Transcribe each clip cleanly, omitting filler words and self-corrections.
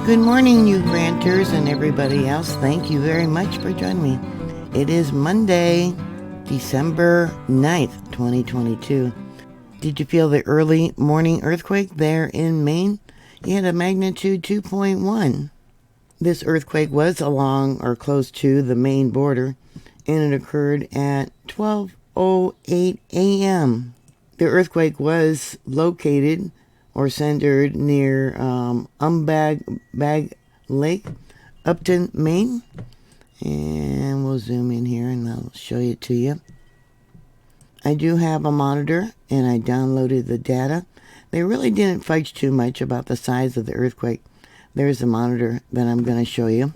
Good morning, you granters and everybody else. Thank you very much for joining me. It is Monday, December 9th, 2022. Did you feel the early morning earthquake there in Maine? You had a magnitude 2.1. This earthquake was along or close to the Maine border, and it occurred at 12:08 a.m. The earthquake was located or centered near Umbag Lake, Upton, Maine. And we'll zoom in here and I'll show it to you. I do have a monitor and I downloaded the data. They really didn't fudge too much about the size of the earthquake. There's the monitor that I'm going to show you.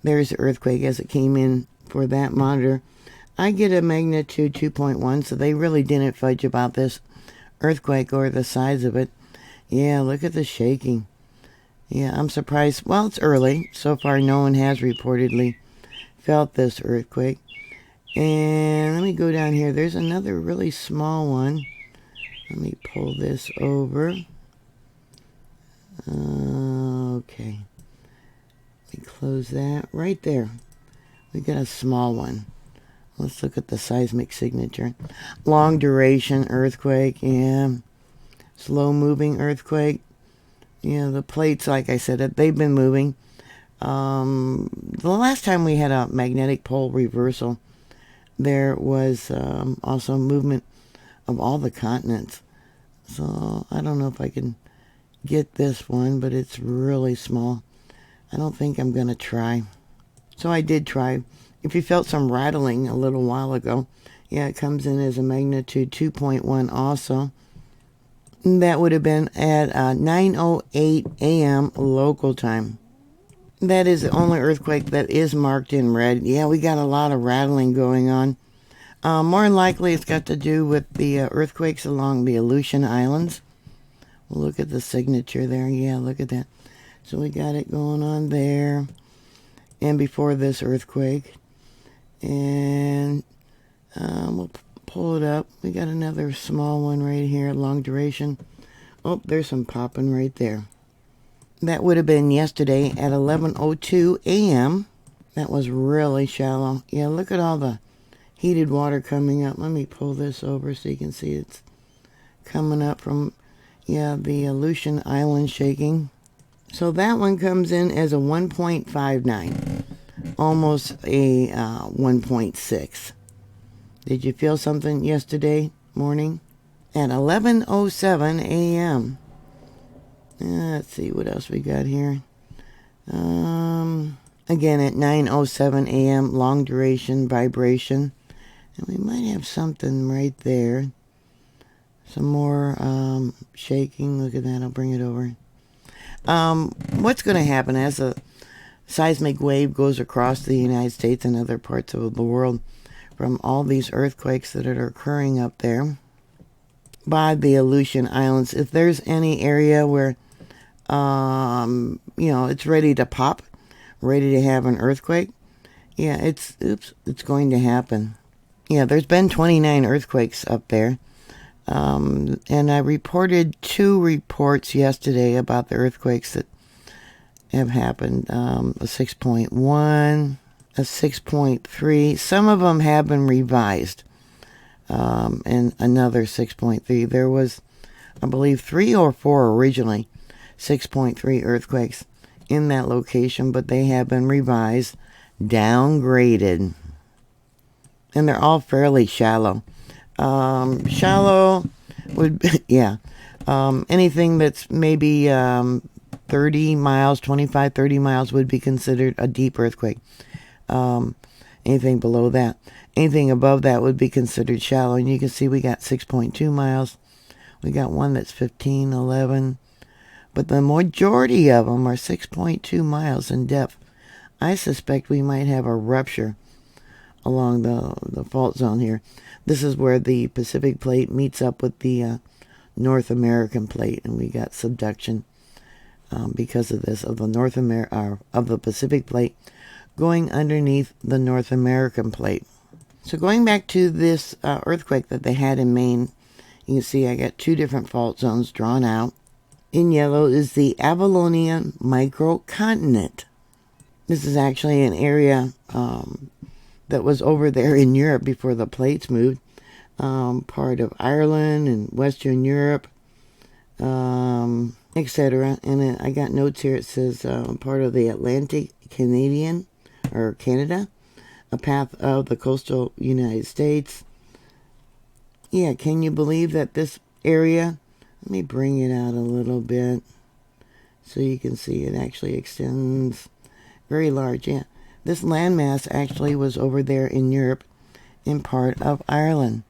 There's the earthquake as it came in for that monitor. I get a magnitude 2.1, so they really didn't fudge about this earthquake or the size of it. Yeah, look at the shaking. Yeah, I'm surprised. Well, it's early. So far, no one has reportedly felt this earthquake. And let me go down here. There's another really small one. Let me pull this over. Okay. Let me close that. Right there. We got a small one. Let's look at the seismic signature. Long duration earthquake. Yeah. Slow moving earthquake. Yeah, the plates, like I said, they've been moving. The last time we had a magnetic pole reversal, there was also movement of all the continents. So I don't know if I can get this one, but it's really small. I don't think I'm going to try. So I did try. If you felt some rattling a little while ago, yeah, it comes in as a magnitude 2.1 also. That would have been at 9:08 a.m. local time. That is the only earthquake that is marked in red. Yeah, we got a lot of rattling going on. More than likely, it's got to do with the earthquakes along the Aleutian Islands. We'll look at the signature there. Yeah, look at that. So we got it going on there. And before this earthquake. And we'll pull it up. We got another small one right here, long duration. Oh, there's some popping right there. That would have been yesterday at 11:02 a.m. That was really shallow. Yeah, look at all the heated water coming up. Let me pull this over so you can see it's coming up from, yeah, the Aleutian Island shaking. So that one comes in as a 1.59, almost a 1.6. Did you feel something yesterday morning? At 11:07 a.m. Let's see what else we got here. Again at 9:07 a.m. long duration vibration. And we might have something right there. Some more shaking. Look at that. I'll bring it over. What's going to happen as a seismic wave goes across the United States and other parts of the world from all these earthquakes that are occurring up there by the Aleutian Islands? If there's any area where, it's ready to pop, ready to have an earthquake, yeah, it's going to happen. Yeah, there's been 29 earthquakes up there. And I reported 2 reports yesterday about the earthquakes that have happened. A 6.1, a 6.3. Some of them have been revised. And another 6.3. There was, I believe, 3 or 4 originally 6.3 earthquakes in that location, but they have been revised, downgraded. And they're all fairly shallow. Shallow would be, yeah. Anything that's maybe 30 miles, 25, 30 miles would be considered a deep earthquake. Anything below that. Anything above that would be considered shallow. And you can see we got 6.2 miles. We got one that's 15, 11. But the majority of them are 6.2 miles in depth. I suspect we might have a rupture along the fault zone here. This is where the Pacific plate meets up with the North American plate, and we got subduction because of this, of the Pacific plate going underneath the North American plate. So going back to this earthquake that they had in Maine, you can see I got 2 different fault zones drawn out. In yellow is the Avalonian microcontinent. This is actually an area that was over there in Europe before the plates moved. Part of Ireland and Western Europe, etc. And I got notes here. It says part of the Atlantic Canadian or Canada, a path of the coastal United States. Yeah, can you believe that this area, let me bring it out a little bit so you can see it actually extends very large. Yeah, this landmass actually was over there in Europe in part of Ireland.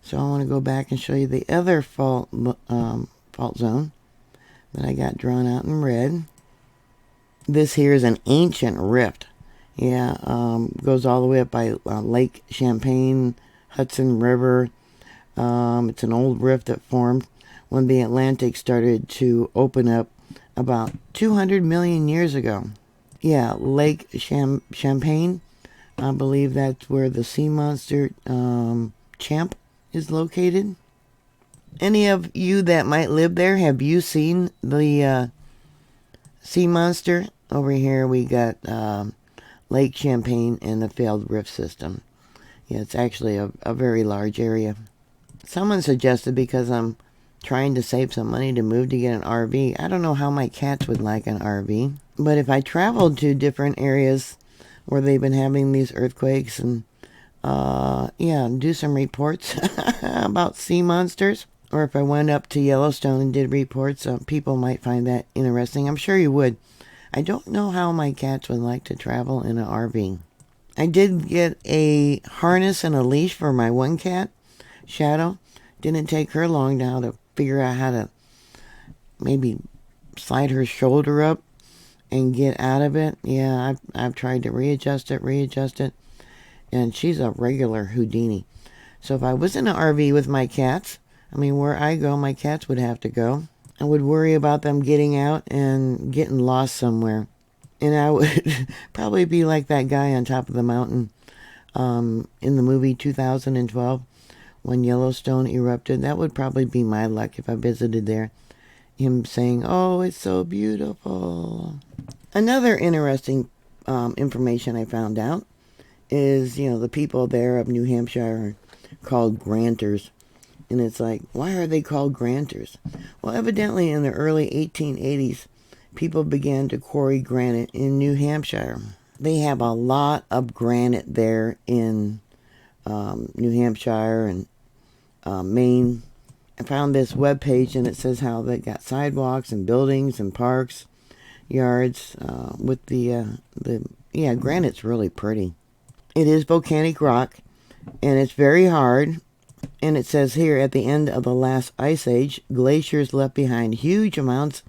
So I want to go back and show you the other fault zone that I got drawn out in red. This here is an ancient rift. Yeah, goes all the way up by Lake Champlain, Hudson River. It's an old rift that formed when the Atlantic started to open up about 200 million years ago. Yeah, Lake Champlain. I believe that's where the sea monster Champ is located. Any of you that might live there, have you seen the sea monster? Over here we got Lake Champlain and the failed rift system. Yeah, it's actually a very large area. Someone suggested, because I'm trying to save some money to move to get an RV, I don't know how my cats would like an RV, but if I traveled to different areas where they've been having these earthquakes and do some reports about sea monsters, or if I went up to Yellowstone and did reports, people might find that interesting. I'm sure you would. I don't know how my cats would like to travel in an RV. I did get a harness and a leash for my one cat, Shadow. Didn't take her long now to figure out how to maybe slide her shoulder up and get out of it. Yeah, I've tried to readjust it, and she's a regular Houdini. So if I was in an RV with my cats, I mean, where I go, my cats would have to go. I would worry about them getting out and getting lost somewhere. And I would probably be like that guy on top of the mountain in the movie 2012 when Yellowstone erupted. That would probably be my luck if I visited there. Him saying, "Oh, it's so beautiful." Another interesting information I found out is, the people there of New Hampshire are called granters. And it's like, why are they called granters? Well, evidently in the early 1880s, people began to quarry granite in New Hampshire. They have a lot of granite there in New Hampshire and Maine. I found this webpage, and it says how they got sidewalks and buildings and parks, yards with granite's really pretty. It is volcanic rock, and it's very hard. And it says here, at the end of the last ice age, glaciers left behind huge amounts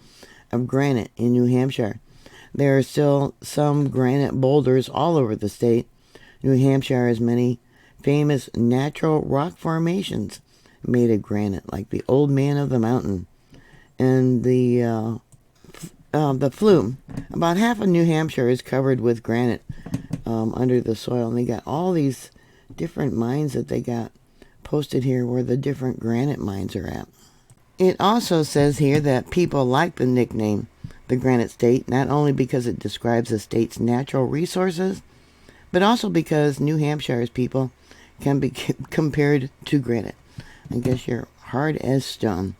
of granite in New Hampshire. There are still some granite boulders all over the state. New Hampshire has many famous natural rock formations made of granite, like the Old Man of the Mountain and the Flume. About half of New Hampshire is covered with granite under the soil, and they got all these different mines that they got posted here where the different granite mines are at. It also says here that people like the nickname the Granite State, not only because it describes the state's natural resources, but also because New Hampshire's people can be compared to granite. I guess you're hard as stone.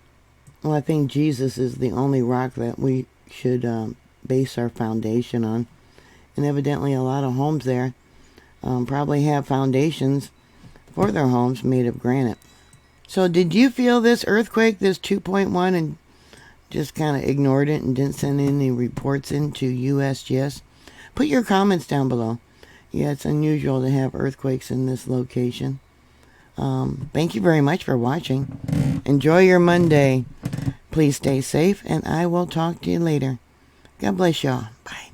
Well, I think Jesus is the only rock that we should base our foundation on. And evidently a lot of homes there probably have foundations for their homes made of granite. So did you feel this earthquake, this 2.1, and just kind of ignored it and didn't send any reports into USGS? Put your comments down below. Yeah, it's unusual to have earthquakes in this location. Thank you very much for watching. Enjoy your Monday. Please stay safe, and I will talk to you later. God bless y'all. Bye.